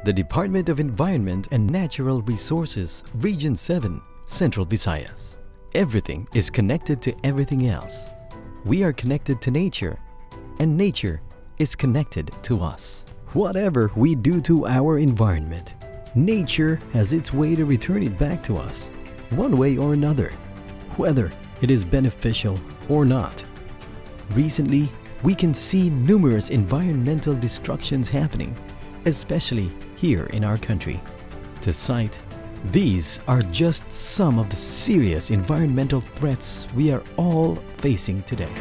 the Department of Environment and Natural Resources, Region 7, Central Visayas. Everything is connected to everything else. We are connected to nature, and nature is connected to us. Whatever we do to our environment, nature has its way to return it back to us, one way or another, whether it is beneficial or not. Recently, we can see numerous environmental destructions happening, especially here in our country. To cite, these are just some of the serious environmental threats we are all facing today.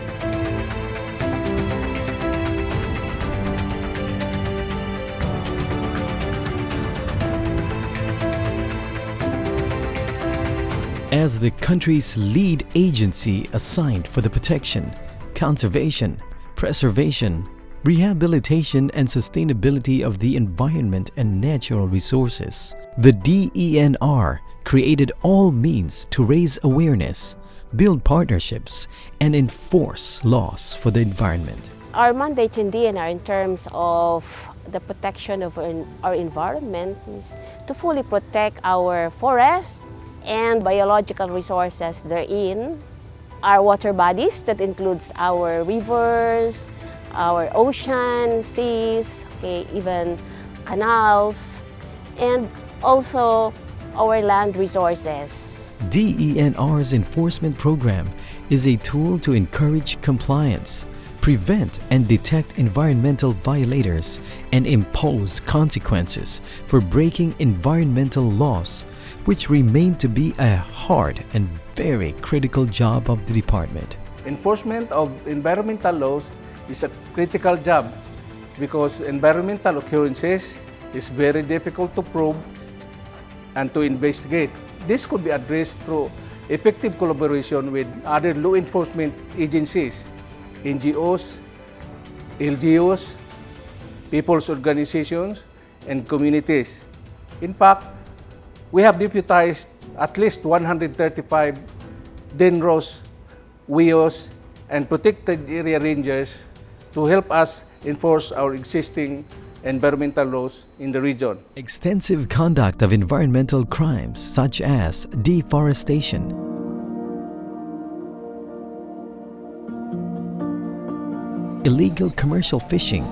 As the country's lead agency assigned for the protection, conservation, preservation, rehabilitation and sustainability of the environment and natural resources, the DENR created all means to raise awareness, build partnerships, and enforce laws for the environment. Our mandate in DENR in terms of the protection of our environment is to fully protect our forests and biological resources therein, our water bodies, that includes our rivers, our ocean, seas, even canals, and also our land resources. DENR's enforcement program is a tool to encourage compliance, prevent and detect environmental violators, and impose consequences for breaking environmental laws, which remain to be a hard and very critical job of the department. Enforcement of environmental laws is a critical job because environmental occurrences is very difficult to prove and to investigate. This could be addressed through effective collaboration with other law enforcement agencies, NGOs, LGUs, people's organizations, and communities. In fact, we have deputized at least 135 DENROs, WIOs, and protected area rangers to help us enforce our existing environmental laws in the region. Extensive conduct of environmental crimes such as deforestation, illegal commercial fishing,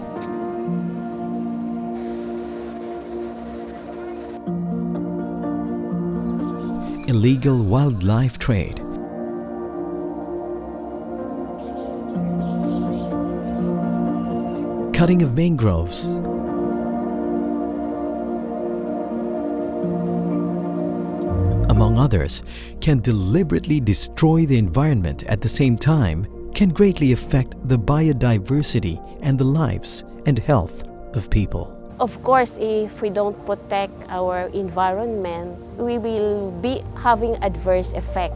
illegal wildlife trade, cutting of mangroves, among others, can deliberately destroy the environment at the same time, can greatly affect the biodiversity and the lives and health of people. Of course, if we don't protect our environment, we will be having adverse effect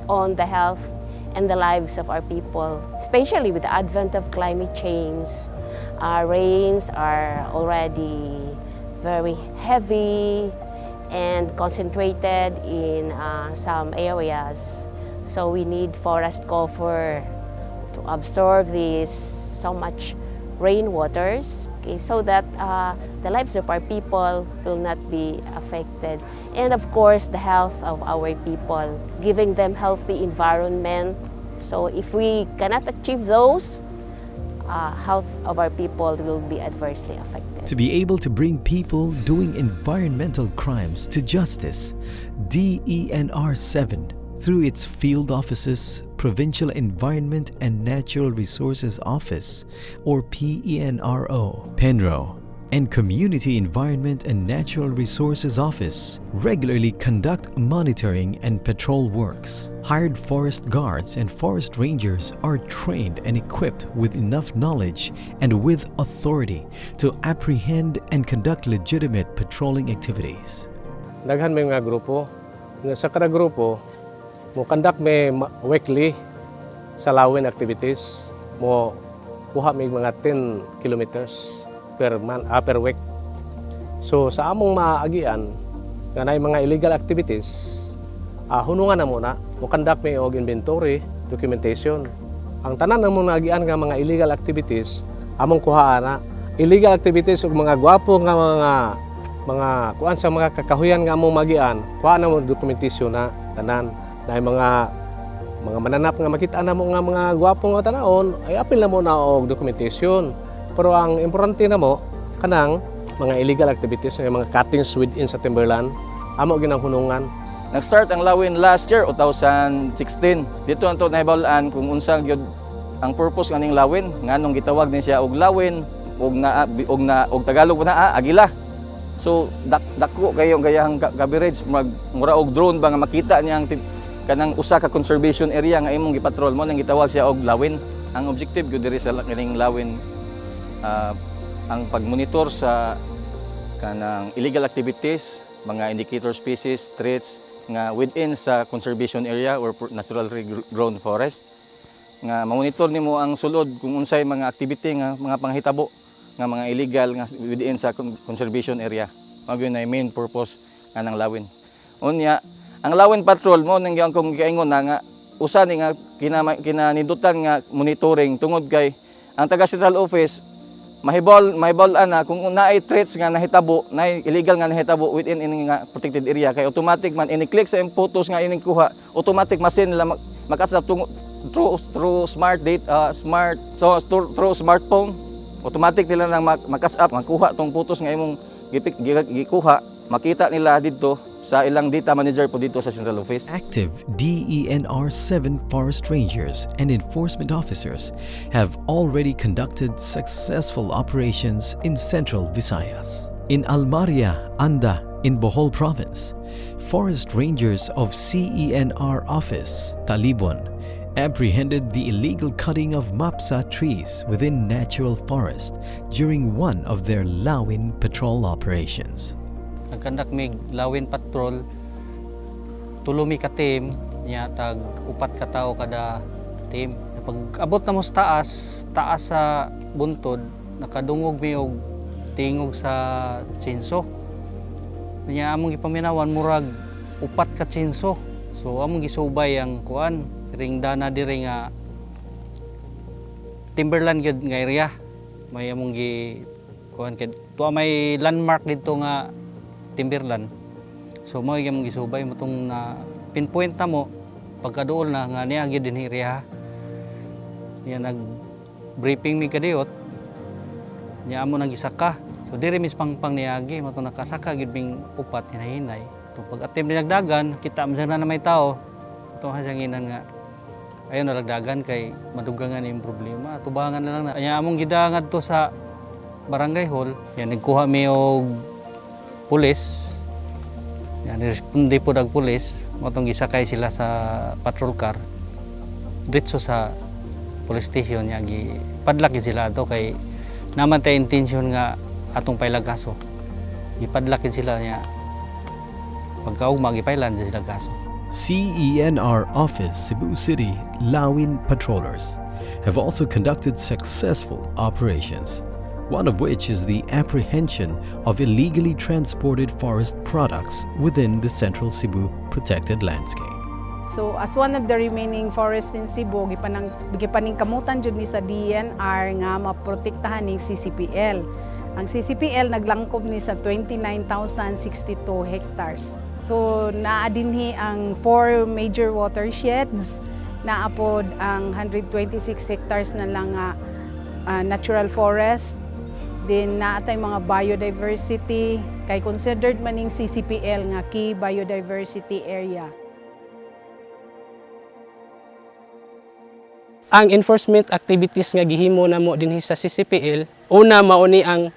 on the health and the lives of our people, especially with the advent of climate change. Our rains are already very heavy and concentrated in some areas. So we need forest cover to absorb this so much rainwaters, so that the lives of our people will not be affected. And of course, the health of our people, giving them healthy environment. So if we cannot achieve those, health of our people will be adversely affected. To be able to bring people doing environmental crimes to justice, DENR 7, through its field offices, Provincial Environment and Natural Resources Office, or PENRO, PENRO, and Community Environment and Natural Resources Office regularly conduct monitoring and patrol works. Hired forest guards and forest rangers are trained and equipped with enough knowledge and with authority to apprehend and conduct legitimate patrolling activities. Daghan may mga grupo. Sa kada grupo, mo conduct may weekly salawin activities. Mo kuha may mga 10 kilometers per week. So sa among maagian, nga na mga illegal activities, hunungan na muna, mo conduct may og inventory, documentation. Ang tanan na mong naagian nga mga illegal activities, among kuhaan na illegal activities ug mga gwapo nga mga kuan sa mga kakahuyan nga among magian, kuha na mo dokumentasyon na tanan na mga mananap nga makita na mo nga mga gwapo nga tanahon ay apil na mo na og dokumentasyon. Pero ang importante na mo kanang mga illegal activities nga mga cuttings within sa timberland amo ginang hunungan. Nag-start ang lawin last year 2016. Dito ang nahibaw-an kung unsa gyud ang purpose kaning lawin, nganong gitawag din siya og lawin og Tagalog na agila. So dako kayo gayahang coverage mura og drone ba nga makita niya ang kanang usa ka conservation area nga imong gipatrol mo nang gitawag siya og lawin. Ang objective gyud diri sa kaning lawin ang pagmonitor sa kanang illegal activities, mga indicator species, threats nga within sa conservation area or naturally grown forest. Nga mamonitor nimo ang sulod kung unsay mga activity nga mga panghitabo nga mga illegal nga within sa conservation area. Mao gyud na main purpose nga ng lawin. Unya, ang lawin patrol mo nang gyud kong giingon na nga usa ni nga kinanidutan nga monitoring tungod kay ang taga Central Office mahibol ana kung naay threats nga nahitabo, naay illegal nga nahitabo within ini nga protected area kay automatic man ini-click sa photos nga ining kuha, automatic masin nila makasap through smart data, through smartphone, automatic nila nang makatch up makuha tong photos nga imong gikuha, makita nila dito sa ilang data manager po dito sa Central Office. Active DENR 7 forest rangers and enforcement officers have already conducted successful operations in Central Visayas. In Almaria, Anda, in Bohol Province, forest rangers of CENR Office, Talibon, apprehended the illegal cutting of mapsa trees within natural forest during one of their Lawin patrol operations. Nagkandak mig lawin patrol, tulumi ka team, niya tag upat ka tao kada team. Pag abot na mo sa taas sa buntod, nakadungog mi og tingog sa chinso. Niya among ipaminawan murag upat ka chinso. So among gisubay ang kuan, ring dana diri nga timberland gyud nga area. May among gi kuan kay tuwa may landmark dito nga timberland. So mo gyud gisubay mo tong na pinpoint na mo pagkaduol na nga niya gyud din area. Niya nag briefing mi kadiot. Niya amo nang gisaka. So diri mis pangpang niagi mo tong nakasaka gyud ming upat hinahinay. So pag atim dinagdagan kita man na may tao. Ito hasanginan nga ayon nalagdagan kay madugangan yung problema. Tubangan na lang na. Niya among gidangad to sa barangay hall. Yan nagkuha mi og pulis. Yan, responde po dag pulis. Matong gisakay sila sa patrol car. Diretso sa police station niya gipadlak sila ato kay naman tay intention nga atong pailagaso. Gipadlak sila niya. Pagkaugma gipailan sila gaso. CENR Office Cebu City Lawin patrollers have also conducted successful operations, one of which is the apprehension of illegally transported forest products within the Central Cebu protected landscape. So as one of the remaining forests in Cebu, gipaningkamutan jud ni sa DENR nga maprotektahan ning CCPL. Ang CCPL naglangkob ni sa 29,062 hectares. So naa dinhi ang 4 major watersheds, naapod ang 126 hectares na lang natural forest. Din naatay mga biodiversity kay considered maning CCPL nga key biodiversity area. Ang enforcement activities nga gihimo namo dinhi sa CCPL, una mao ni ang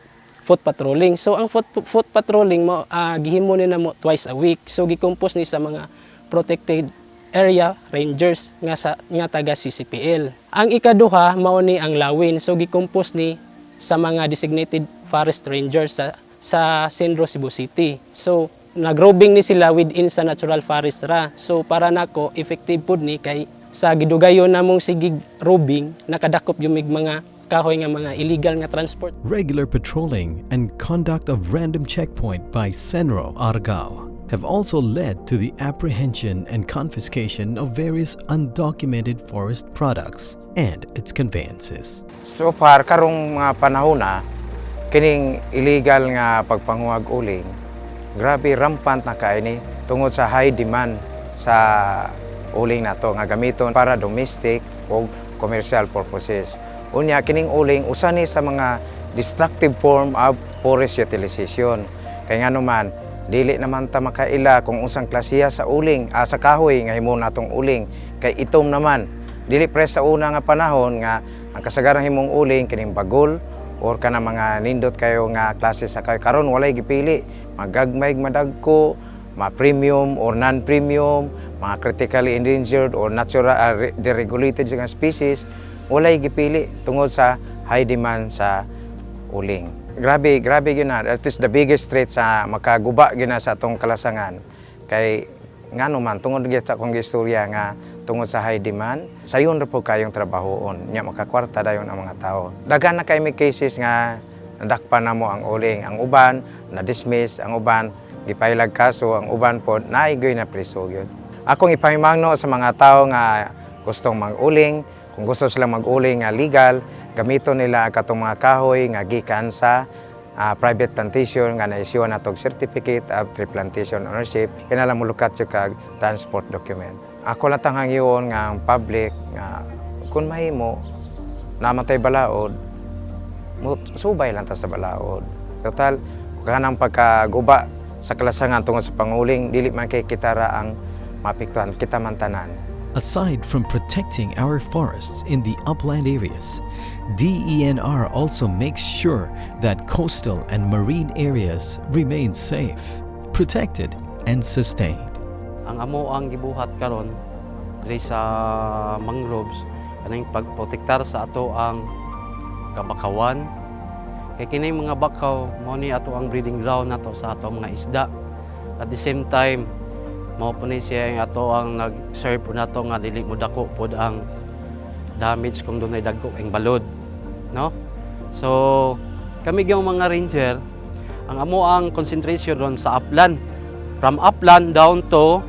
foot patrolling. So ang foot patrolling mo gihimo ni namo twice a week. So gikompose ni sa mga protected area rangers nga taga CCPL. Ang ikaduha mao ni ang lawin. So gikompose ni sa mga designated forest rangers sa Centro Cebu City. So nagrobing ni sila within sa natural forest ra. So para nako effective pud ni kay sa gidugayon namong sigig robing nakadakop yung mga kahoy nga mga illegal nga transport. Regular patrolling and conduct of random checkpoint by Senro Argao have also led to the apprehension and confiscation of various undocumented forest products and its conveyances. So far karong mga panahon na kining illegal nga pagpanguhag uling, grabe rampant na kaini tungod sa high demand sa uling nato nga gamiton para domestic o commercial purposes. Unya kining uling usa ni sa mga destructive form of forest utilization. Kay nga naman dili naman ta makaila kung unsang klasiya sa uling, sa kahoy nga himo natong uling. Kay itom naman dili pre sa una nga panahon nga ang kasagarang himong uling kining bagol or kana mga nindot kayo nga klase sa kahoy. Karon walay gipili, magagmay madagko, ma-premium or non-premium, mga critically endangered or natural deregulated nga species, walay gipili tungod sa high demand sa uling. Grabe gyud na. That is the biggest threat sa makaguba gyud na sa atong kalasangan. Kay ngano man tungod gyud sa akong istorya nga tungod sa high demand, sayon ra po kayong trabahoon. Nya makakwarta dayon ang mga tao. Daghan na kay may cases nga nadakpan na mo ang uling. Ang uban na-dismiss, ang uban gipailag kaso, ang uban po naigoy na priso gyud. Akong ipahimangno sa mga tao nga gustong mag-uling, kung gusto silang mag-uling nga legal, gamiton nila katong mga kahoy nga gikan sa private plantation nga na-issue na tog certificate of tree plantation ownership, kinahanglan mo lukat yung kag transport document. Ako lang tanghangiyon nga ang public nga kung mahimo namatay balaod, subay lang ta sa balaod. Total, kanang pagkaguba sa kalasangan tungod sa panguling, dili man kay kitara ang mapiktuhan, kita man tanan. Aside from protecting our forests in the upland areas, DENR also makes sure that coastal and marine areas remain safe, protected, and sustained. Ang amo ang gibuhat karon diri sa mangroves kaning pagprotektar sa ato ang kabakawan. Kay kini mga bakaw mao ni ato ang breeding ground nato sa ato mga isda. At the same time, mao po ni siya ato ang nag-serve po nato nga dili mo dako pod ang damage kung dunay dagko ang balod, no? So kami gyud mga ranger, ang amo ang concentration ron sa upland, from upland down to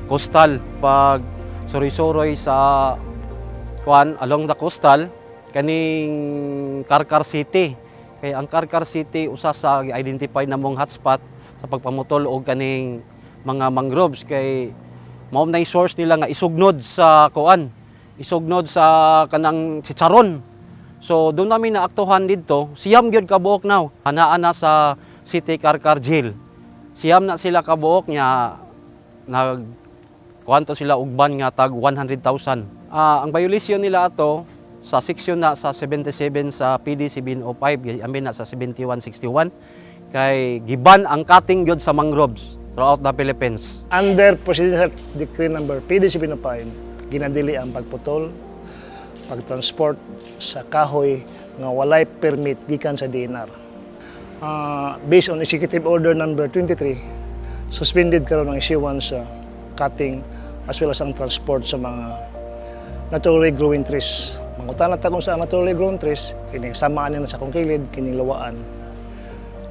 coastal. Pag suri-suroy sa along the coastal kaning Karkar City. Kay ang Karkar City usa sa identify namong hotspot sa pagpamutol og kaning mga mangroves, kay mao nay source nila nga isugnod sa isugnod sa kanang chicharon. So doon namin naaktuhan didto, siyam gyud kabuok now anaa na sa City Karkar Jail. Siyam na sila kabuok nya kuanto sila og ban nga tag 100,000. Ang violation nila ato sa section na sa 77 sa PD 705, amin na sa 7161, kay giban ang cutting gyud sa mangroves throughout the Philippines. Under Presidential Decree number PD 705, ginadili ang pagputol, pagtransport sa kahoy nga walay permit gikan sa DENR. Based on Executive Order number 23, suspended karon ang issuance sa cutting as well as ang transport sa mga naturally growing trees. Mangutan na kung sa naturally growing trees, kini samaan na sa akong kilid, kining lawaan,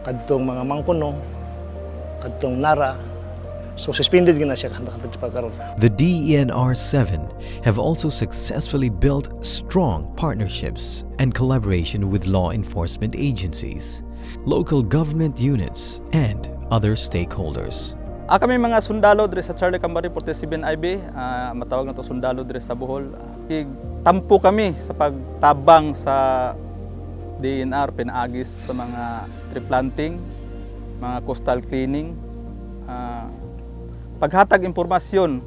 kadtong mga mangkuno, kadtong nara. So suspended gina siya kadtong pagkaron. The DENR 7 have also successfully built strong partnerships and collaboration with law enforcement agencies, local government units, and other stakeholders. Kami mga sundalo diri sa Charlie Cambari 47 IB, matawag na to sundalo diri sa Bohol. Tampo kami sa pagtabang sa DENR, pinaagis sa mga tree planting, mga coastal cleaning, paghatag impormasyon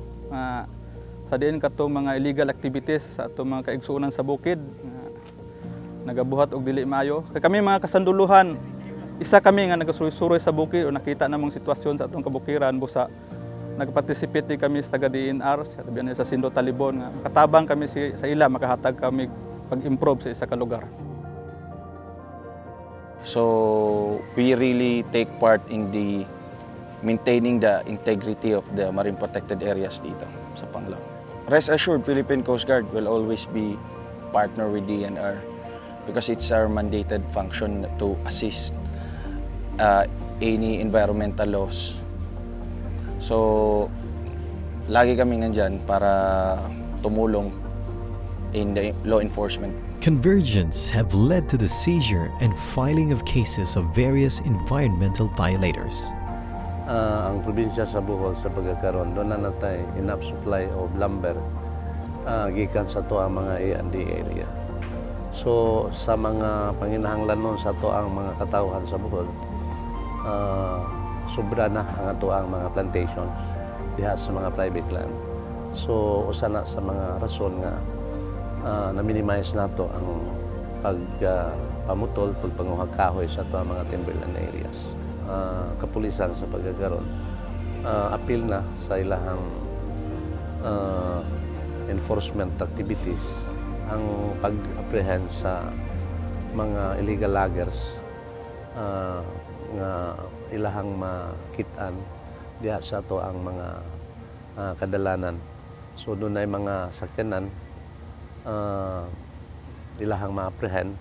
sa diin katong mga illegal activities sa atong mga kaigsuonan sa bukid, nagabuhat og dili maayo. Kay kami mga kasanduluhan, isa kami nga nagasuroy-suroy sa bukid o nakita namong sitwasyon sa atong kabukiran busa nagparticipate kami sa taga DENR sa tabian sa Sindo Talibon nga makatabang kami sa ila, makahatag kami pag-improve sa isa ka lugar. So we really take part in the maintaining the integrity of the marine protected areas dito sa Panglao. Rest assured, Philippine Coast Guard will always be partner with DENR because it's our mandated function to assist any environmental laws. So, lagi kami nandyan para tumulong in the law enforcement Convergence have led to the seizure and filing of cases of various environmental violators. Ang probinsya sa Bohol sa pagkakaroon, doon na natay enough supply of lumber gikan sa to ang mga E&D area. So sa mga panginahanglan nun sa to ang mga katawhan sa Bohol, sobra na ang ato ang mga plantations diha sa mga private land. So usa na sa mga rason nga na-minimize nato ang pagpamutol, pagpanguhag kahoy sa to ang mga timberland areas. Kapulisan sa pagkakaroon, appeal na sa ilahang enforcement activities ang pag-apprehend sa mga illegal loggers nga ilahang makitaan diha sa to ang mga kadalanan. So doon ay mga sakyanan ilahang ma-apprehend.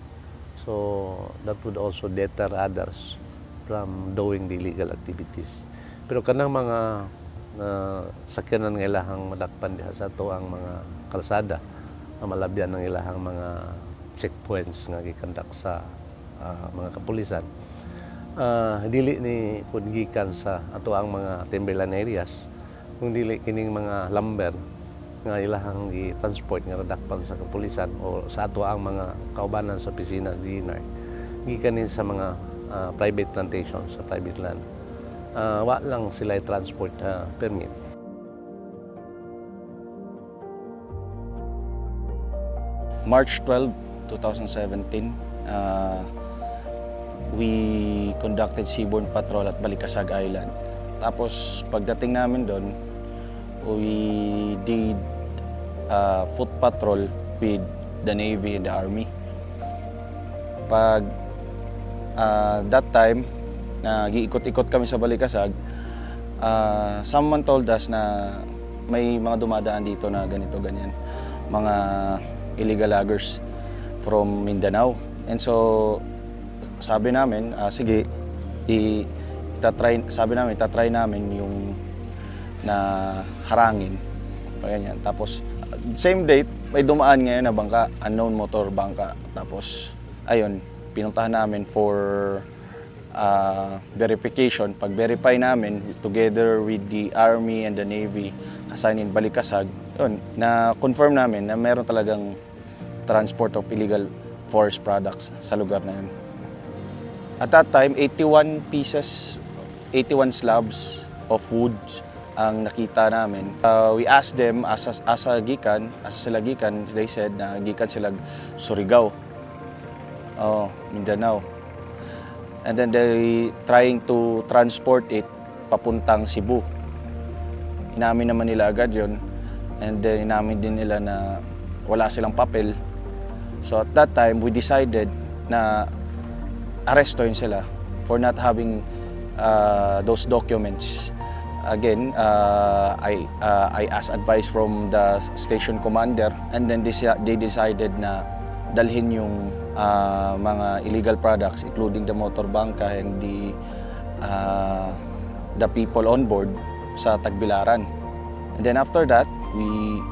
So that would also deter others from doing the illegal activities. Pero kanang mga sakyanan ng ilahang madakpan diha sa to ang mga kalsada, ang malabyan ng ilahang mga checkpoints nga gikandak sa mga kapulisan. Dili ni pud gikan sa ato ang mga timberland areas, kung dili kining mga lumber nga ilahang gi-transport nga nadakpan sa kapulisan o sa ato ang mga kaubanan sa opisina DENR, gikan sa mga private plantations sa private land. Wa lang sila transport permit. March 12, 2017, we conducted seaborne patrol at Balikasag Island. Tapos pagdating namin doon, we did foot patrol with the Navy and the Army. That time, giikot-ikot kami sa Balikasag, someone told us na may mga dumadaan dito na ganito, ganyan. Mga illegal loggers from Mindanao. And so, sabi namin, sige, itatry namin yung na harangin. Ganyan. Tapos, same date, may dumaan ngayon na bangka, unknown motor bangka. Tapos, ayun, pinuntahan namin for verification. Pag-verify namin, together with the Army and the Navy assigned in Balikasag, yun, na-confirm namin na meron talagang transport of illegal forest products sa lugar na yun. At that time, 81 slabs of wood ang nakita namin. We asked them, asa sila gikan, they said na gikan sila Surigao, Mindanao. And then they trying to transport it papuntang Cebu. Inamin naman nila agad yun. And then inamin din nila na wala silang papel. So at that time, we decided na arrestuin sila for not having those documents. Again, I asked advice from the station commander, and then they decided na dalhin yung mga illegal products, including the motor bangka and the people on board sa Tagbilaran. And then after that, we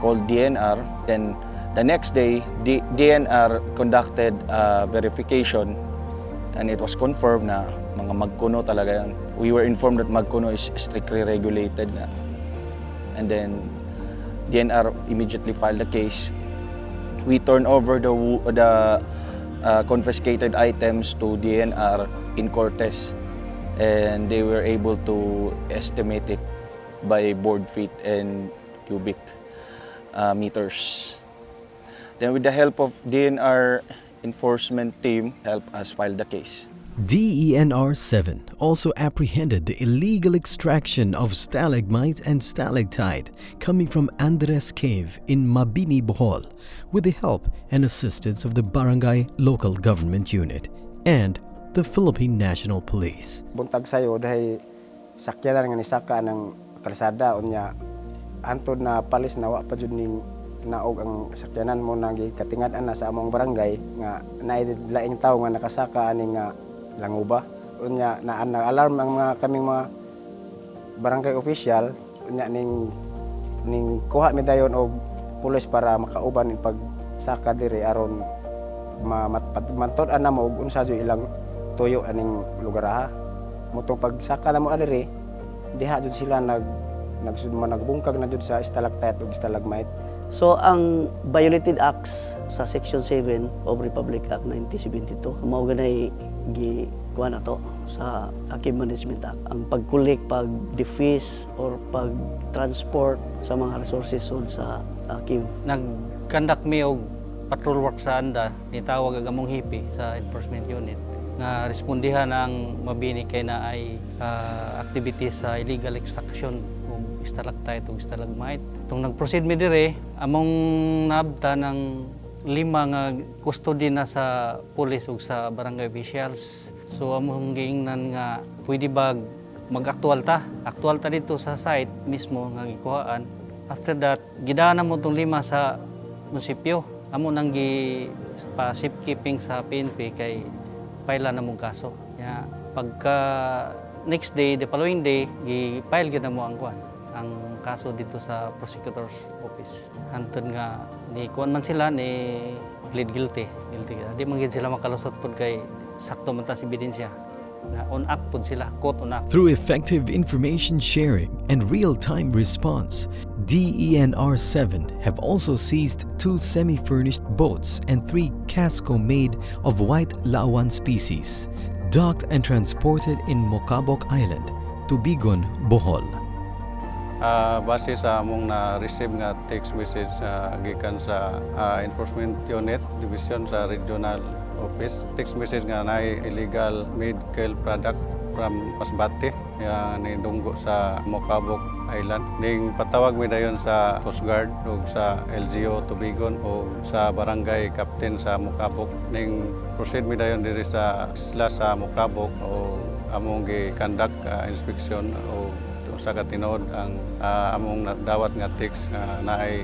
called DENR. Then the next day, DENR conducted verification, and it was confirmed na mga magkuno talaga yan. We were informed that magkuno is strictly regulated na. And then DENR immediately filed the case. We turned over the confiscated items to DENR in Cortes, and they were able to estimate it by board feet and cubic meters. Then with the help of DENR enforcement team, helped us file the case. DENR 7 also apprehended the illegal extraction of stalagmite and stalactite coming from Andres Cave in Mabini, Bohol, with the help and assistance of the Barangay Local Government Unit and the Philippine National Police. Buntag sayo dahil sakyanan nga ni saka ng kalsada unya antod na palis na wa pa jud ning naog ang sakyanan mo nang katingad-an na sa among barangay nga naidlaing tawo nga nakasaka ani nga languba unya na alarm ang mga kaming mga barangay official unya ning kuha mi dayon og pulis para makauban pag saka diri aron mantod-an na mo ug unsa jud ilang tuyo aning lugar ha. Motong pagsaka na mo diri, diha jud sila nagbungkag na jud sa stalactite ug stalagmite. So ang violated acts sa Section 7 of Republic Act 1972 mao ganay kuha na to sa Cave Management Act, ang pag-collect, pag-defuse or pag-transport sa mga resources sa cave. Nag-conduct mi og patrol work sa anda, nitawag ang among hipi sa enforcement unit nga respondihan ang mabini kay na ay activities sa illegal extraction og stalactite ug stalagmite. Tung nag-proceed mi dire, among nabta ng 5 nga custody na sa police ug sa barangay officials. So among giingnan nga pwede ba mag-aktual ta? Aktual ta dito sa site mismo nga gikuhaan. After that, gidaan na mo itong 5 sa munisipyo. Amo nang pa safekeeping sa PNP kay paila na mong kaso. Ya, pagka next day, the following day, gi-file gid na mo ang kaso dito sa prosecutor's office. Hantod nga ni kuan man sila ni plead guilty. Di man gid sila makalusot pud kay sakto man ta si ebidensya. Na on act pud sila, quote on act. Through effective information sharing and real-time response, DENR 7 have also seized 2 semi-furnished boats and 3 casco made of white lawan species, docked and transported in Mocabog Island, Tubigon, Bohol. Base sa among na-receive nga text message gikan sa Enforcement Unit Division sa Regional Office. Text message nga na illegal made kill product from Masbate ni dunggo sa Mocabog Island. Ning patawag mi dayon sa Coast Guard ug sa LGO Tubigon ug sa barangay captain sa Mocabog. Ning proceed mi dayon diri sa isla sa Mocabog o among gi-conduct inspection o sa katinuod ang among dawat nga text na ay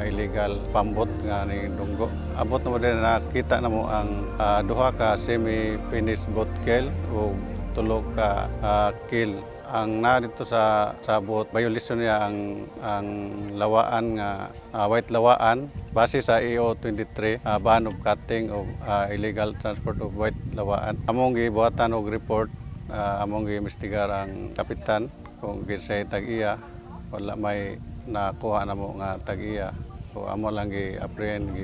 illegal pambot nga ni dunggo. Abot na mo din nakita na mo ang 2 ka semi-finished boat kill o 3 ka kill. Ang na dito sa boat violation niya ang lawaan nga white lawaan base sa EO 23 ban of cutting of illegal transport of white lawaan. Among gibuhatan og report, among giimbestigar ang kapitan kung ginsay tag-iya, wala may nakuha na mo nga tag-iya. So amo lang gi-apprehend,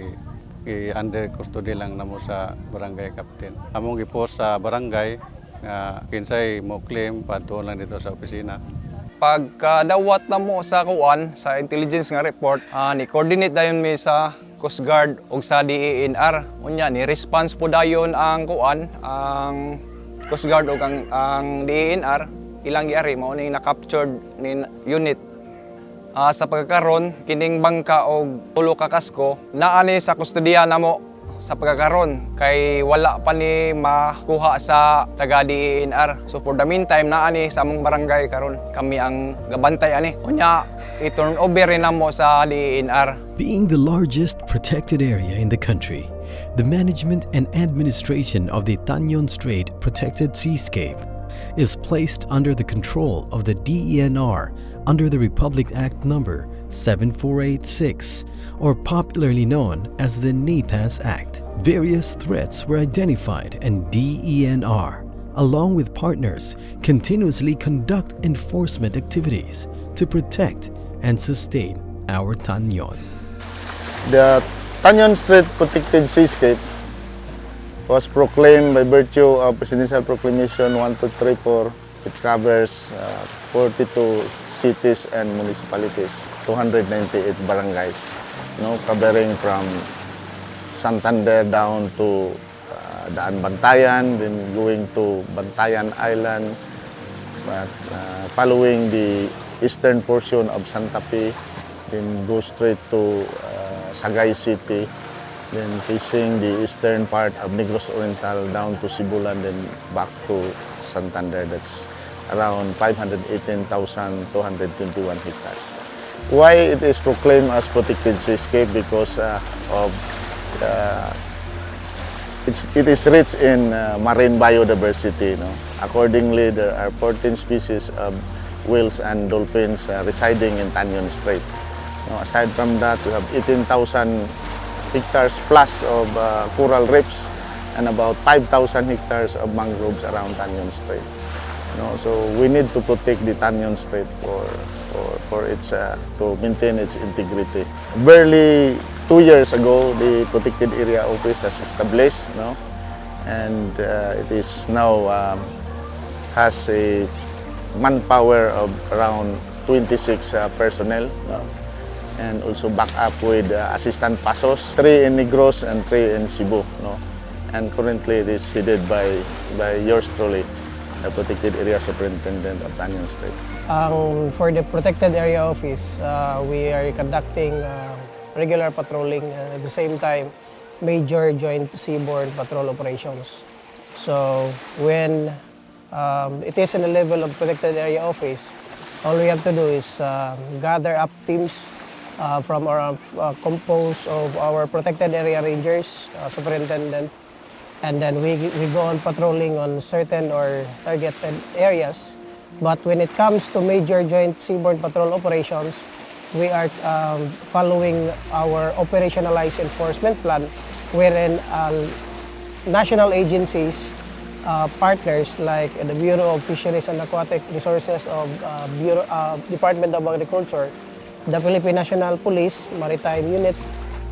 under custody lang na mo sa barangay captain. Among gi-post sa barangay nga kinsay mo claim padto lang dito sa opisina. Pagkadawat na mo sa kuan sa intelligence nga report, ni-coordinate dayon mi sa Coast Guard ug sa DENR. Unya ni response po dayon ang kuan, ang Coast Guard ug ang DENR. Ilang giari mao ning na-captured ni unit. Sa pagkakaron kining bangka og 10 ka kasko naa ni sa kustodiya namo sa pagkakaron kay wala pa ni makuha sa taga DENR. So for the meantime naa ni sa among barangay karon kami ang gabantay ani. Unya i-turn over rin namo sa DENR. Being the largest protected area in the country, the management and administration of the Tanyon Strait Protected Seascape is placed under the control of the DENR under the Republic Act number 7486, or popularly known as the NEPAS Act. Various threats were identified and DENR, along with partners, continuously conduct enforcement activities to protect and sustain our Tanyon. The Tanyon Strait Protected Seascape was proclaimed by virtue of Presidential Proclamation 1234. It covers 42 cities and municipalities, 298 barangays, covering from Santander down to Daan Bantayan, then going to Bantayan Island, but following the eastern portion of Santa Fe, then go straight to Sagay City, then facing the eastern part of Negros Oriental down to Sibulan, then back to Santander. That's around 518,221 hectares. Why it is proclaimed as protected seascape? Because it is rich in marine biodiversity. Accordingly, there are 14 species of whales and dolphins residing in Tanyon Strait. Aside from that, we have 18,000 hectares plus of coral reefs and about 5,000 hectares of mangroves around Tanyon Strait. So we need to protect the Tanyon Strait for its to maintain its integrity. Barely 2 years ago, the Protected Area Office has established, and it is now has a manpower of around 26 personnel, and also back up with assistant pasos, 3 in Negros and 3 in Cebu. And currently it is headed by yours truly, the Protected Area Superintendent of Tanyon Strait. For the Protected Area Office, we are conducting regular patrolling and at the same time major joint seaborne patrol operations. So when it is in the level of Protected Area Office, all we have to do is gather up teams from our composed of our Protected Area Rangers, Superintendent, and then we go on patrolling on certain or targeted areas. But when it comes to major joint seaborne patrol operations, we are following our operationalized enforcement plan, wherein national agencies, partners like the Bureau of Fisheries and Aquatic Resources of Department of Agriculture, the Philippine National Police Maritime Unit,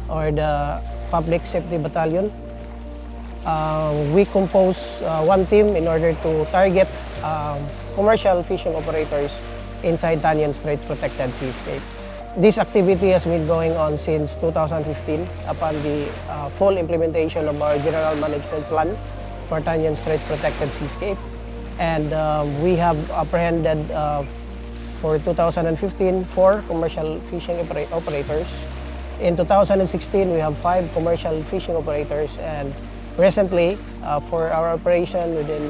or the Public Safety Battalion, we compose one team in order to target commercial fishing operators inside Tanyon Strait Protected Seascape. This activity has been going on since 2015 upon the full implementation of our General Management Plan for Tanyon Strait Protected Seascape. And we have apprehended for 2015 4 commercial fishing operators. In 2016, we have 5 commercial fishing operators, and recently, for our operation within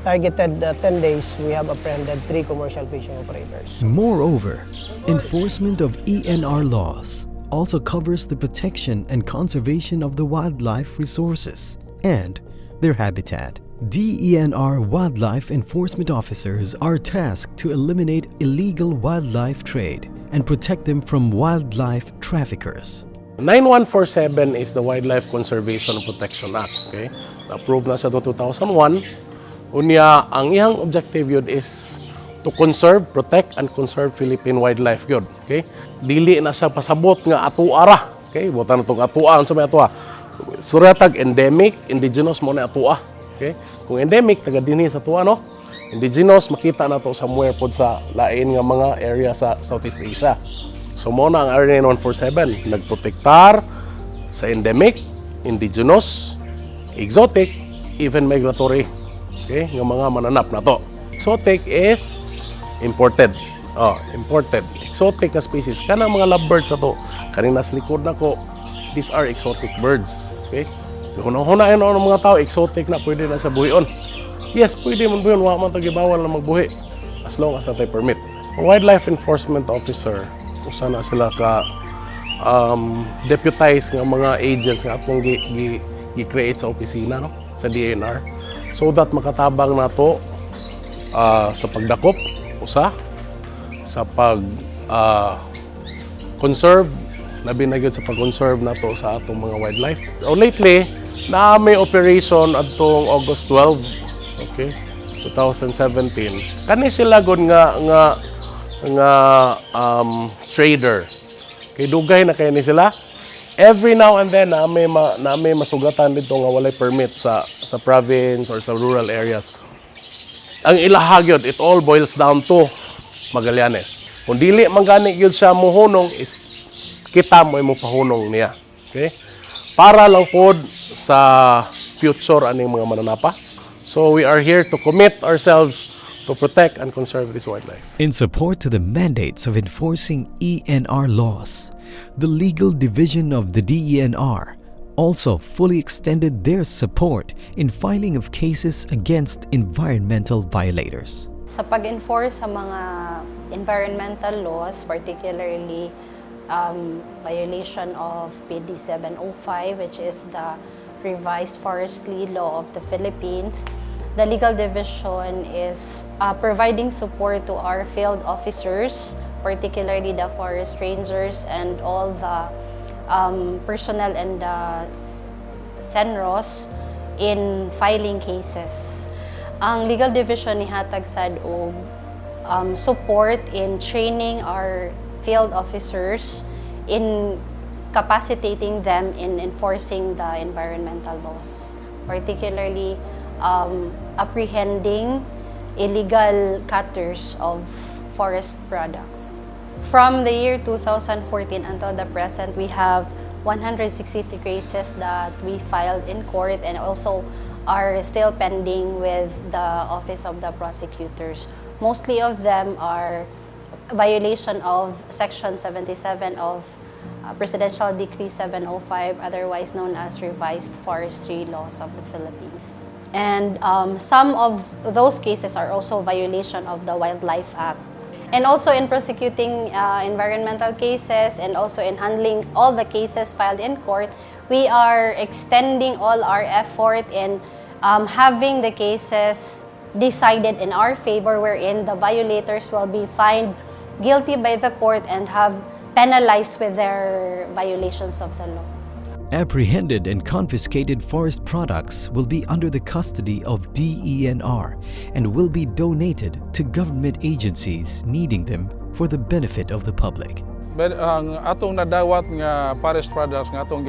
targeted 10 days, we have apprehended 3 commercial fishing operators. Moreover, enforcement of ENR laws also covers the protection and conservation of the wildlife resources and their habitat. DENR wildlife enforcement officers are tasked to eliminate illegal wildlife trade and protect them from wildlife traffickers. 9147 is the Wildlife Conservation and Protection Act. Okay? Approved na sa 2001. Unya, ang iyang objective yun is to conserve, protect, and conserve Philippine wildlife yun. Okay? Dili na siya pasabot nga atuara. Okay? Butan na itong atua. Ano sa may atua? Suratag endemic, indigenous mo na atua. Okay? Kung endemic, taga dinhi sa atua, no? Indigenous, makita na to somewhere po sa lain nga mga area sa Southeast Asia. So mo na ang RNA 147, nagprotektar sa endemic, indigenous, exotic, even migratory. Okay? Ng mga mananap na to. Exotic is imported. Imported. Exotic na species. Kanang mga lovebirds na to. Kanina sa likod na ko, these are exotic birds. Okay? Hunahuna yun ang mga tao, exotic na, pwede na sa buhion. Yes, pwede man buhion, wala man tagibawal na magbuhi. As long as natay permit. Wildlife Enforcement Officer, usa na sila ka deputize nga mga agents nga atong gi-create sa opisina, no? Sa DENR, so that makatabang na to sa pagdakop, usa sa pag conserve, labi na gyud sa pag-conserve na to sa atong mga wildlife. So lately, na may operation atong August 12, okay, 2017. Kani sila gud nga trader. Kay dugay na kay ni sila. Every now and then na may masugatan dito nga walay permit sa province or sa rural areas. Ang ilaha gyud, it all boils down to Magallanes. Kung dili man gani gyud siya mohunong, is kita mo pahunong niya. Okay? Para lang pod sa future aning mga mananapa. So we are here to commit ourselves to protect and conserve this wildlife. In support to the mandates of enforcing ENR laws, the legal division of the DENR also fully extended their support in filing of cases against environmental violators. Sa pag-enforce sa mga environmental laws, particularly violation of PD 705, which is the revised forestry law of the Philippines, the legal division is providing support to our field officers, particularly the forest rangers and all the personnel and Senros in filing cases. Ang legal division ni hatag sad og support in training our field officers in capacitating them in enforcing the environmental laws, particularly apprehending illegal cutters of forest products. From the year 2014 until the present, we have 163 cases that we filed in court and also are still pending with the Office of the Prosecutors. Mostly of them are violation of Section 77 of Presidential Decree 705, otherwise known as Revised Forestry Laws of the Philippines. And some of those cases are also violation of the Wildlife Act. And also in prosecuting environmental cases and also in handling all the cases filed in court, we are extending all our effort in having the cases decided in our favor, wherein the violators will be fined guilty by the court and have penalized with their violations of the law. Apprehended and confiscated forest products will be under the custody of DENR and will be donated to government agencies needing them for the benefit of the public. But ang atong nadawat nga forest products nga atong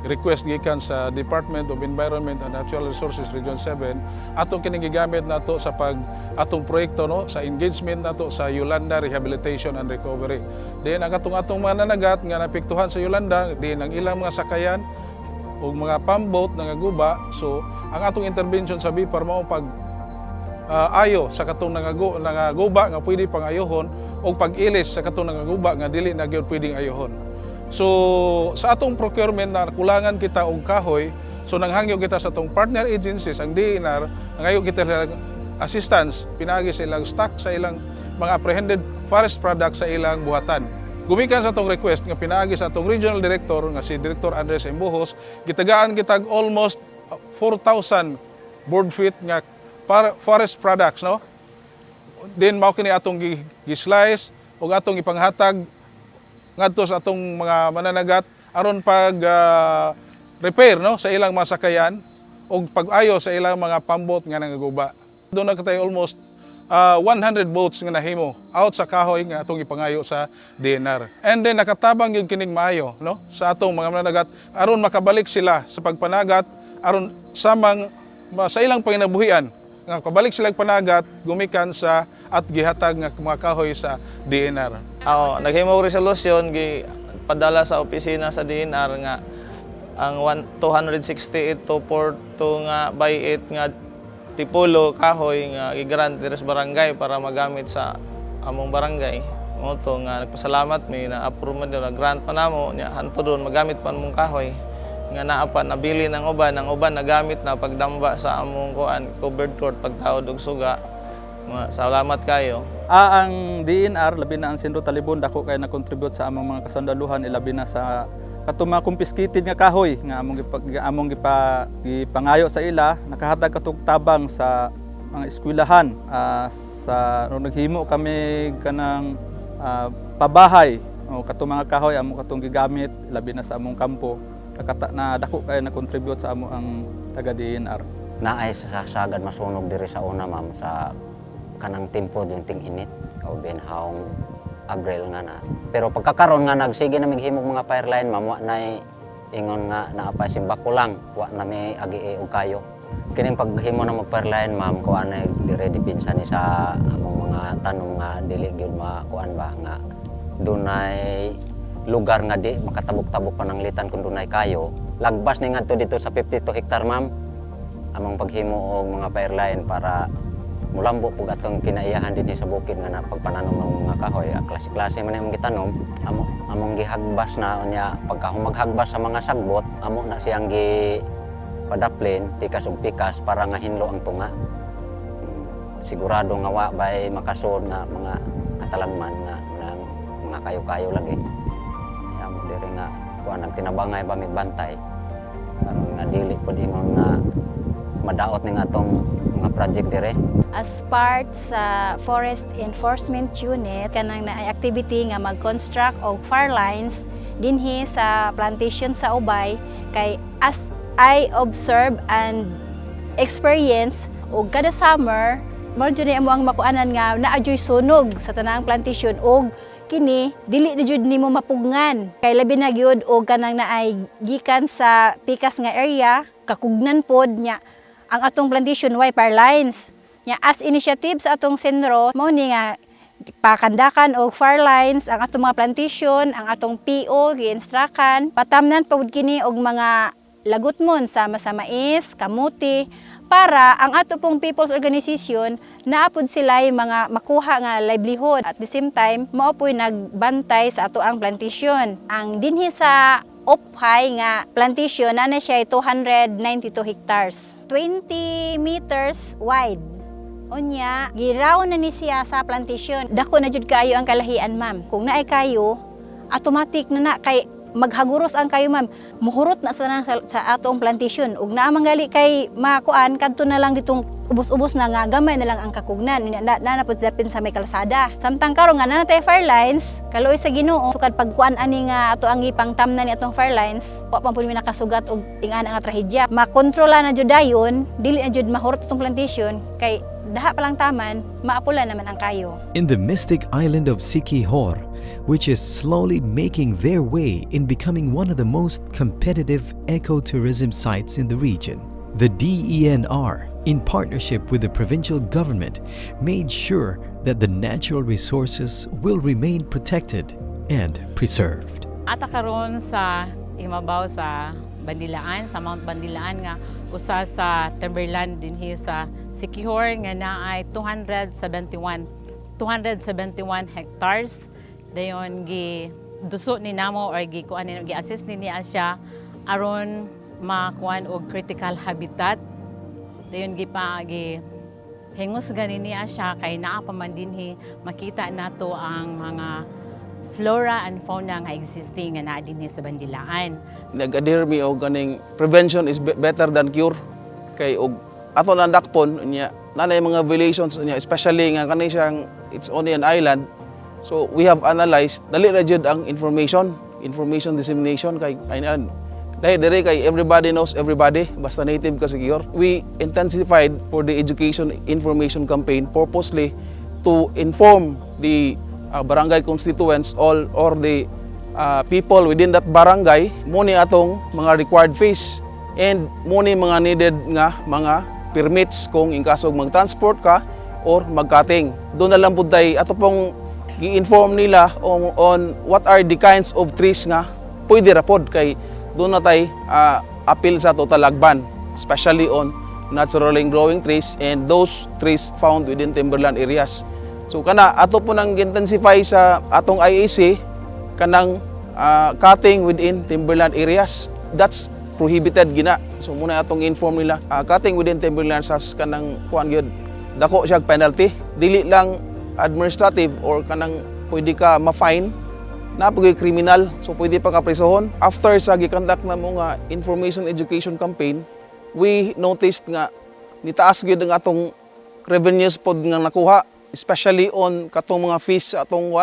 request gikan sa Department of Environment and Natural Resources Region 7, atong kining gigamit nato sa atong proyekto no sa engagement nato sa Yolanda Rehabilitation and Recovery. Diin ang atong mananagat nga napiktuhan sa Yolanda, diin ang ilang mga sakayan ug mga pamboat nga guba. So ang atong intervention sa BIPAR mao pag ayo sa katong guba nga pwede pang ayohon o pag-ilis sa katong guba nga dili na gyud pwedeng ayohon. So sa atong procurement na kulangan kita og kahoy, so nanghangyo kita sa atong partner agencies ang DENR, nangayo kita assistance pinagi sa ilang stock sa ilang mga apprehended forest products sa ilang buhatan. Gumikan sa atong request nga pinaagi sa atong regional director nga si Director Andres Embuhos, gitagaan kita almost 4,000 board feet nga forest products, no? Then mao kini atong gi-slice ug atong ipanghatag ngadto sa atong mga mananagat aron pag repair no sa ilang mga sakayan ug pag-ayo sa ilang mga pambot nga nangaguba. Doon na katay almost 100 boats nga nahimo out sa kahoy nga atong ipangayo sa DENR. And then nakatabang yung kining maayo no sa atong mga mananagat aron makabalik sila sa pagpanagat aron sa ilang panginabuhian nga kabalik sila panagat gumikan sa at gihatag nga mga kahoy sa DENR. Ako, naghimo resolution gi padala sa opisina sa DENR nga ang 268 to nga by 8 nga tipulo kahoy nga i-grant sa barangay para magamit sa among barangay. Mo to nga nagpasalamat mi na approve man na grant pa namo nya hanto doon magamit pa mong kahoy nga naa pa nabili ng uban, ang uban nagamit na pagdamba sa among covered court pagtaod og suga. Salamat kayo. Ang DENR labi na ang Sendro Talibon dako kay na-contribute sa among mga kasandaluhan ilabi na sa katong mga confiscated nga kahoy nga among gipangayo sa ila nakahatag katong tabang sa mga eskwelahan sa naghimo kami kanang pabahay o katong mga kahoy among katong gigamit labi na sa among kampo na dako kay na-contribute sa among ang taga DENR. Naay sagad masunog diri sa una ma'am sa kanang tempo yung ting-init o binhawng Abril nga na. Pero pagkakaroon nga nagsige na mighimog mga fireline ma'am wa nay ingon nga naapay simbako lang wa na may agi og kayo. Kining paghimo na mag fireline ma'am kuan na dire dipinsa ni sa among mga tanong nga dili gyud makuan ba nga dunay lugar nga di makatabok-tabok pananglitan kun dunay kayo. Lagbas ni ngadto dito sa 52 hektar ma'am among paghimo og mga fireline para mulambo pug atong kinaiyahan dinhi sa bukid nga pagpananom ng mga kahoy. Klase-klase man imong gitanom among gihagbas na unya pagka humaghagbas sa mga sagbot amo na siyang gi padaplin pikas ug pikas para nga hinlo ang tunga. Sigurado nga wa bay makasud na mga katalagman nga mga kayo-kayo lagi. Amo diri nga kuan nagtinabangay ba migbantay aron nga dili pud ingon nga madaot ning atong mga project dire. As part sa Forest Enforcement Unit, kanang na activity nga mag-construct og fire lines dinhi sa plantation sa ubay kay as I observe and experience og kada summer mao jud amo ang makuanan nga naadyoy sunog sa tanang plantation og kini dili na jud nimo mapugngan kay labi na gyud og kanang naay gikan sa pikas nga area kakugnan pod nya ang atong plantation way power lines nya as initiative sa atong senro mao ni nga pakandakan og fire lines ang atong mga plantation ang atong PO gi-instructan patamnan pud kini og mga lagutmon sama sa mais kamuti para ang ato pong people's organization naapod sila mga makuha nga livelihood at the same time mao po'y nagbantay sa ato ang plantation. Ang dinhi sa Ophay nga plantation na siya 292 hectares, 20 meters wide. Unya, giraw na ni siya sa plantation. Dako na jud kayo ang kalahian, ma'am. Kung naay kayo, automatic na kay maghaguros ang kayo, ma'am. Muhurot na sa atong plantation. Ug naa manggali kay makuan kadto na lang ditong ubos-ubos na nga gamay na lang ang kakugnan. Na pud dapin sa may kalsada. Samtang karon nga nanatay fire lines, kaluoy sa Ginoo sukad pagkuan ani nga ato ang ipangtamnan ni atong fire lines, wa pa pud mi nakasugat og ingana nga trahedya. Makontrola na jud dayon, dili na jud mahurot atong plantation kay daha pa lang taman, maapula naman ang kayo. In the mystic island of Siquijor, which is slowly making their way in becoming one of the most competitive ecotourism sites in the region, the DENR, in partnership with the provincial government, made sure that the natural resources will remain protected and preserved. Ata karon sa imabaw sa Bandilaan, sa Mount Bandilaan nga usa sa timberland dinhi sa Siquijor nga naay 271 hectares. Dayon gi duso ni namo or gi kuan ni gi-assist ni niya siya aron makuan og critical habitat. Dayon gi hingos gani niya siya kay naa pa man dinhi makita nato ang mga flora and fauna nga existing nga naa dinhi sa Bandilaan. Nag-adhere mi og ganing prevention is better than cure kay og ato nang dakpon niya nanay mga violations niya especially nga kanay siyang it's only an island. So we have analyzed dali ra jud ang information dissemination kay dahil dire kay everybody knows everybody basta native ka Siquijor. We intensified for the education information campaign purposely to inform the barangay constituents all or the people within that barangay mo ni atong mga required fees and mo ni mga needed nga mga permits kung in kaso mag-transport ka or mag-cutting. Doon na lang po tayo ato pong gi-inform nila on what are the kinds of trees nga pwede rapod kay doon na tayo appeal sa total lagban, especially on naturally growing trees and those trees found within timberland areas. So kana ato po nang intensify sa atong IAC kanang cutting within timberland areas. That's prohibited gina. So muna atong inform nila cutting within timberlands as kanang kuan gyud dako siya penalty. Dili lang administrative or kanang pwede ka ma-fine na pagay criminal, so pwede pa kaprisohon. After sa gikandak na mo nga information education campaign, we noticed nga nitaas gyud ang atong revenues pod nga nakuha, especially on katong mga fees atong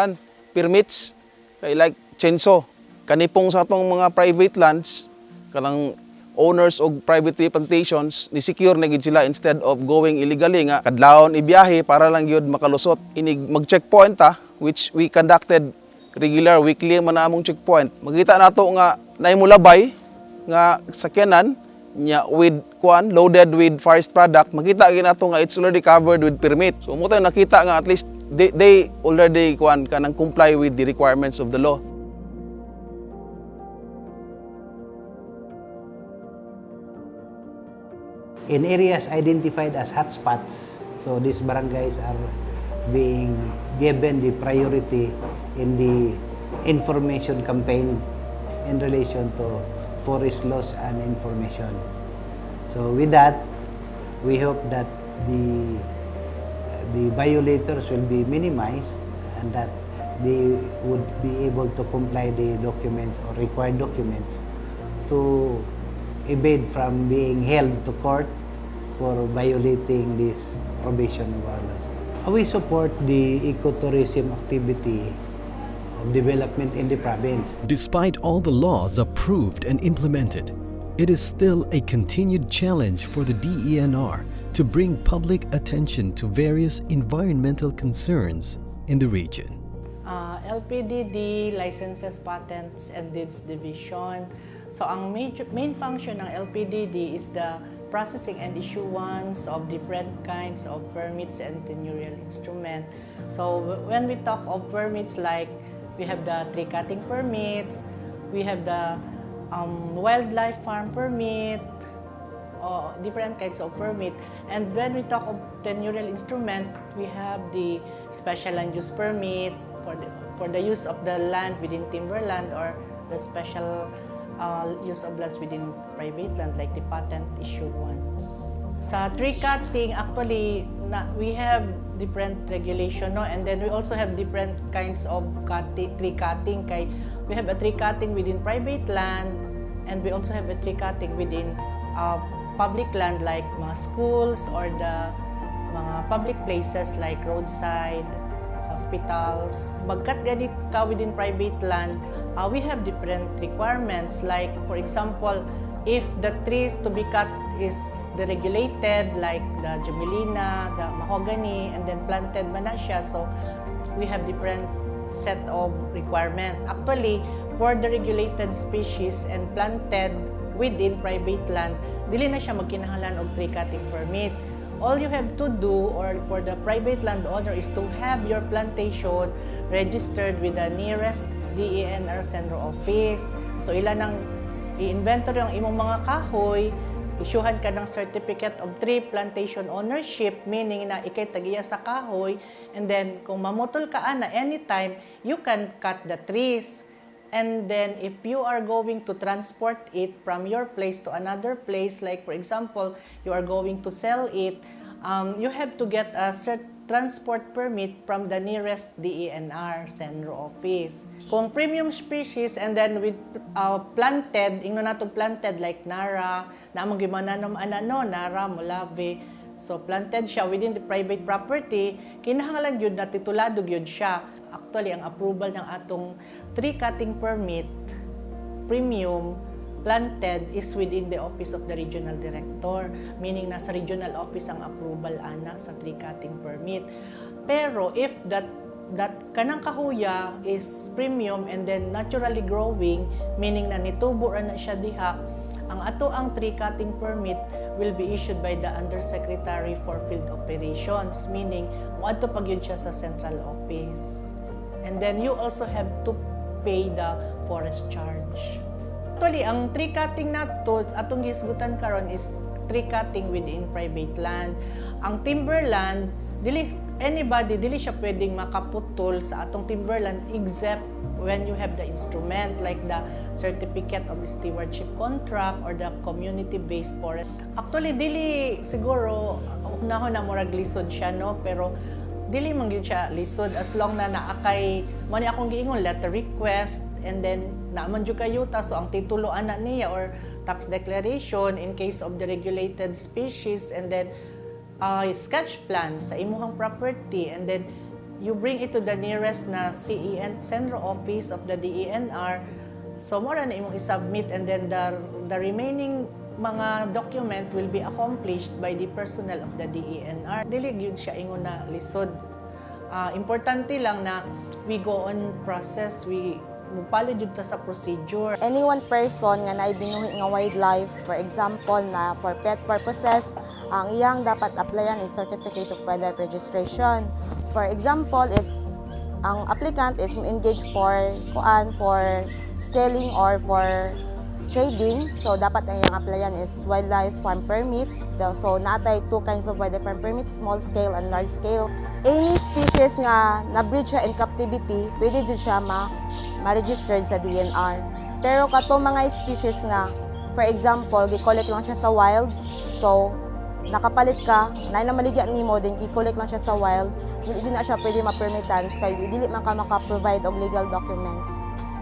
permits kay like chainsaw kanipong sa atong mga private lands kanang owners og private tree plantations ni secure na gid sila instead of going illegally nga kadlawon ibiyahe para lang gyud makalusot inig mag-checkpoint which we conducted regular weekly man among checkpoint. Makita nato nga naimulabay nga sakyanan nya with loaded with forest product. Makita gyud nato nga it's already covered with permit. So mo tayo nakita nga at least they already kanang comply with the requirements of the law. In areas identified as hotspots, so these barangays are being given the priority in the information campaign in relation to forest laws and information. So with that, we hope that the violators will be minimized and that they would be able to comply the documents or required documents to evade from being held to court for violating this provision of our laws. We support the ecotourism activity of development in the province. Despite all the laws approved and implemented, it is still a continued challenge for the DENR to bring public attention to various environmental concerns in the region. LPDD, Licenses, Patents, and Deeds Division. So ang main function ng LPDD is the processing and issuance of different kinds of permits and tenurial instrument. So when we talk of permits, like we have the tree cutting permits, we have the wildlife farm permit, different kinds of permit. And when we talk of tenurial instrument, we have the special land use permit for the use of the land within timberland, or the special use of lands within private land, like the patent issued ones. Sa tree cutting, actually, we have different regulation, no? And then we also have different kinds of tree cutting. We have a tree cutting within private land, and we also have a tree cutting within public land, like mga schools or the mga public places like roadside, hospitals. Bagkat ganit ka within private land, we have different requirements. Like, for example, if the trees to be cut is deregulated, like the Jumelina, the mahogany, and then planted man na siya, so we have different set of requirement. Actually, for the regulated species and planted within private land, dili na siya magkinahanglan og tree cutting permit. All you have to do, or for the private landowner, is to have your plantation registered with the nearest DENR Central Office. So ilan ang i-inventory ang imong mga kahoy, isyuhan ka ng Certificate of Tree Plantation Ownership, meaning na ikay tagiya sa kahoy, and then kung mamutol ka ana anytime, you can cut the trees. And then if you are going to transport it from your place to another place, like for example, you are going to sell it, you have to get a transport permit from the nearest DENR Central Office. Kung premium species, and then with planted, ingno natong planted like Nara, naamong gimananom anano, Nara, Molave, so planted siya within the private property, kinahanglan yun na titulado yun siya. Actually, ang approval ng atong tree cutting permit, premium, planted, is within the office of the regional director. Meaning, nasa regional office ang approval ana sa tree cutting permit. Pero if that kanang kahuya is premium and then naturally growing, meaning na nitubo na siya diha, ang ato ang tree cutting permit will be issued by the Undersecretary for Field Operations, meaning mo ato pag yun siya sa central office. And then you also have to pay the forest charge. Actually, ang tree cutting nato, atong gisgutan karon is tree cutting within private land. Ang timberland, anybody, dili siya pwedeng makaputol sa atong timberland except when you have the instrument, like the Certificate of Stewardship Contract or the Community-Based Forest. Actually, dili siguro, unahon na murag lisod siya, no? Pero dili man gyud siya lisod as long na naakay mo ni akong giingon letter request, and then naaman jud kayuta, so ang titulo ana niya or tax declaration in case of the regulated species, and then sketch plan sa imuhang property, and then you bring it to the nearest na CEN Central Office of the DENR. So mora na imong i-submit, and then the remaining mga document will be accomplished by the personnel of the DENR. Dili gyud siya ingon na lisod. Importante lang na we go on process, we mupali jud ta sa procedure. Any one person nga naay binuhi nga wildlife, for example na for pet purposes, ang iyang dapat applyan is Certificate of Wildlife Registration. For example, if ang applicant is engaged for selling or for trading, so dapat ang iyang applyan is wildlife farm permit. So natay two kinds of wildlife farm permits, small scale and large scale. Any species nga na-breed siya in captivity, pwede dyan siya ma-registered sa DENR. Pero katong mga species nga, for example, gi-collect lang siya sa wild, so nakapalit ka, na maligya nimo, then gi-collect lang siya sa wild, dili na siya pwede ma-permitan, kaya dili man ka maka-provide og legal documents.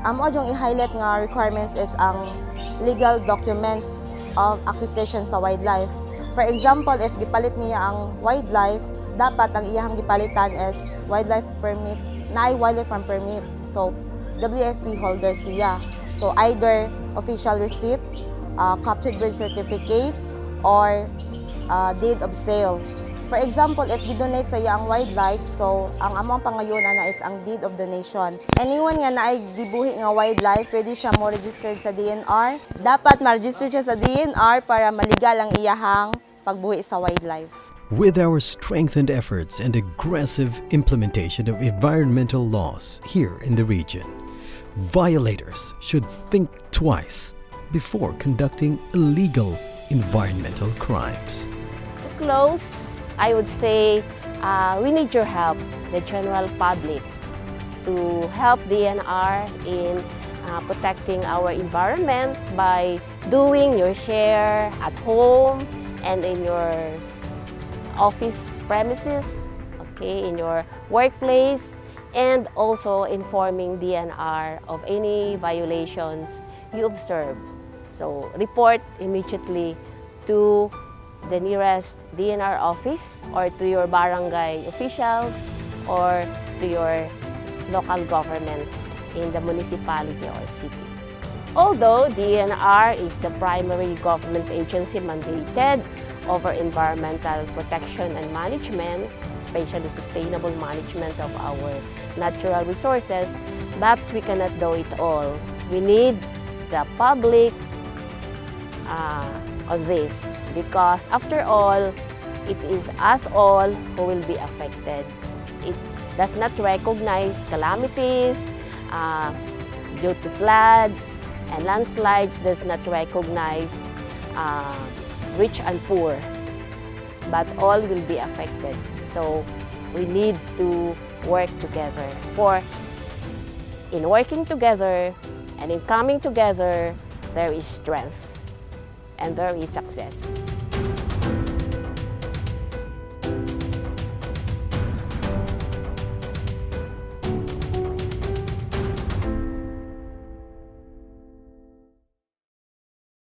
Amo adjong i-highlight nga requirements is ang legal documents of acquisition sa wildlife. For example, if gipalit niya ang wildlife, dapat ang iyang gipalitan is wildlife permit, naay wildlife farm permit. So, WFP holder siya. So either official receipt, captured birth certificate, or deed of sale. For example, if gidonate sa iya ang wildlife, so ang among pangayunan na is ang deed of donation. Anyone nga na ay gibuhi nga wildlife, pwede siya mo registered sa DNR. Dapat ma-register siya sa DNR para maligal ang iyahang pagbuhi sa wildlife. With our strengthened efforts and aggressive implementation of environmental laws here in the region, violators should think twice before conducting illegal environmental crimes. To close, I would say we need your help, the general public, to help DNR in protecting our environment by doing your share at home and in your office premises, okay, in your workplace, and also informing DNR of any violations you observe. So report immediately to the nearest DNR office or to your barangay officials or to your local government in the municipality or city. Although DNR is the primary government agency mandated over environmental protection and management, especially sustainable management of our natural resources, but we cannot do it all. We need the public on this because after all, it is us all who will be affected. It does not recognize calamities due to floods and landslides, does not recognize rich and poor, but all will be affected. So we need to work together. For in working together and in coming together, there is strength and there is success.